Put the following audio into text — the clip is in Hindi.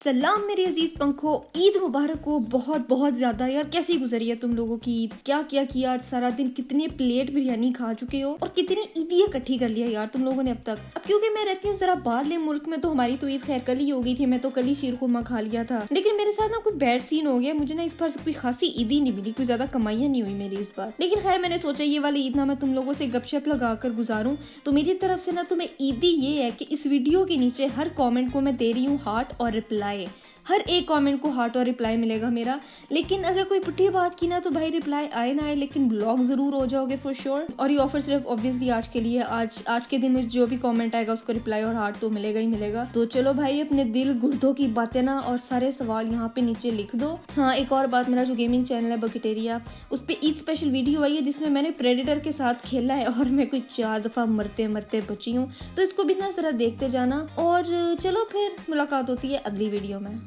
सलाम मेरे अजीज पंखो, ईद मुबारक हो। बहुत बहुत ज्यादा यार, कैसी गुजरी है तुम लोगों की ईद? क्या क्या किया आज सारा दिन? कितने प्लेट बिरयानी खा चुके हो और कितनी ईदियां इकट्ठी कर लिया यार तुम लोगों ने अब तक। अब क्योंकि मैं रहती हूँ जरा बाहरले मुल्क में, तो हमारी तो ईद खैर कल ही हो गई थी। मैं तो कल ही शीर खुरमा खा लिया था, लेकिन मेरे साथ ना कोई बैड सीन हो गया। मुझे ना इस बार कोई खासी ईदी नहीं मिली, कोई ज्यादा कमाइयां नहीं हुई मेरी इस बार। लेकिन खैर मैंने सोचा ये वाली ईद ना मैं तुम लोगों से गपशप लगा कर गुजारूं। तो मेरी तरफ से ना तुम्हें ईदी ये है कि इस वीडियो के नीचे हर कॉमेंट को मैं दे रही हूँ हार्ट और रिप्लाई। हर एक कमेंट को हार्ट और रिप्लाई मिलेगा मेरा। लेकिन अगर कोई पुट्ठी बात की ना तो भाई रिप्लाई आए ना आए, लेकिन ब्लॉग जरूर हो जाओगे फॉर श्योर। और ये ऑफर सिर्फ ऑब्वियसली आज के लिए, आज के दिन में जो भी कमेंट आएगा उसको रिप्लाई और हार्ट तो मिलेगा ही मिलेगा। तो चलो भाई, अपने दिल गुर्दों की बातें ना और सारे सवाल यहाँ पे नीचे लिख दो। हाँ, एक और बात, मेरा जो गेमिंग चैनल है बकेटेरिया, उस पर ईद स्पेशल वीडियो आई है जिसमें मैंने प्रेडेटर के साथ खेला है और मैं कोई 4 दफा मरते मरते बची हूँ। तो इसको भी ना जरा देखते जाना। और चलो फिर मुलाकात होती है अगली वीडियो में।